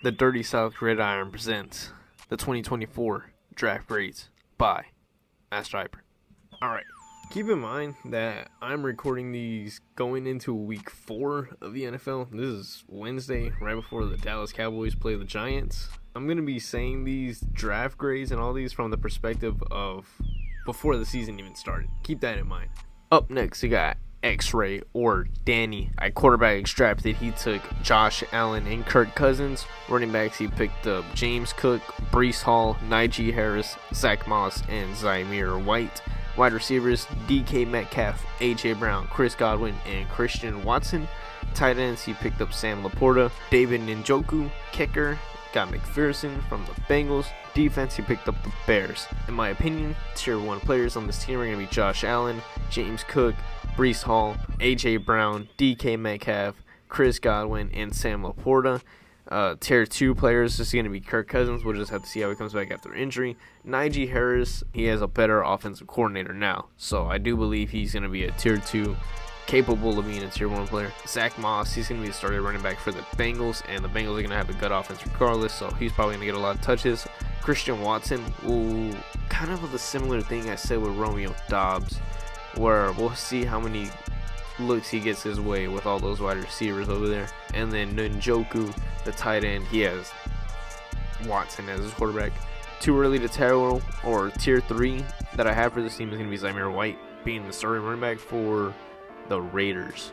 The Dirty South Gridiron presents the 2024 draft grades by Master Hyper. Alright, keep in mind that I'm recording these going into week 4 of the NFL. This is Wednesday, right before the Dallas Cowboys play the Giants. I'm going to be saying these draft grades and all these from the perspective of before the season even started. Keep that in mind. Up next, you got XRAY or Danny. At quarterback extracted, he took Josh Allen and Kirk Cousins. Running backs, he picked up James Cook, Breece Hall, Najee Harris, Zach Moss, and Zamir White. Wide receivers, DK Metcalf, AJ Brown, Chris Godwin, and Christian Watson. Tight ends, he picked up Sam Laporta, David Njoku. Kicker, got McPherson from the Bengals. Defense, he picked up the Bears. In my opinion, tier 1 players on this team are going to be Josh Allen, James Cook, Breece Hall, AJ Brown, DK Metcalf, Chris Godwin, and Sam Laporta. Tier 2 players is going to be Kirk Cousins. We'll just have to see how he comes back after injury. Najee Harris, he has a better offensive coordinator now, so I do believe he's going to be a tier 2, capable of being a tier 1 player. Zach Moss, he's going to be the starting running back for the Bengals, and the Bengals are going to have a good offense regardless, so he's probably going to get a lot of touches. Christian Watson, kind of the similar thing I said with Romeo Doubs, where we'll see how many looks he gets his way with all those wide receivers over there. And then Njoku, the tight end, he has Watson as his quarterback. Too early to tell, or tier 3 that I have for this team is going to be Zamir White being the starting running back for the Raiders.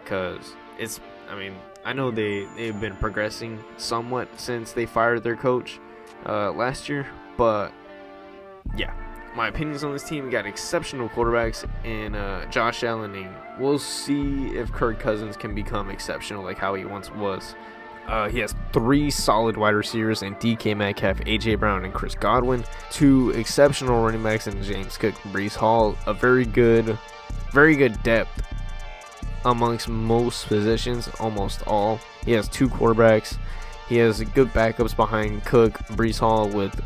Because I know they've been progressing somewhat since they fired their coach last year, but yeah. My opinions on this team, we got exceptional quarterbacks in Josh Allen, and we'll see if Kirk Cousins can become exceptional like how he once was. He has 3 solid wide receivers in DK Metcalf, AJ Brown, and Chris Godwin. 2 exceptional running backs in James Cook and Breece Hall. A very good depth amongst most positions, almost all. He has 2 quarterbacks. He has good backups behind Cook, Breece Hall with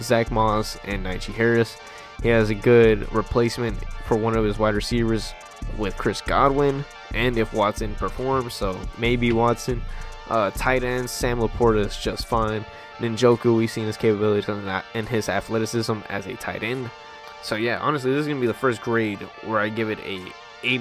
Zach Moss and Najee Harris. He has a good replacement for one of his wide receivers with Chris Godwin, and if Watson performs, so maybe Watson. Tight ends, Sam Laporta is just fine. Njoku, we've seen his capabilities and his athleticism as a tight end. So yeah, honestly, this is going to be the first grade where I give it a A-.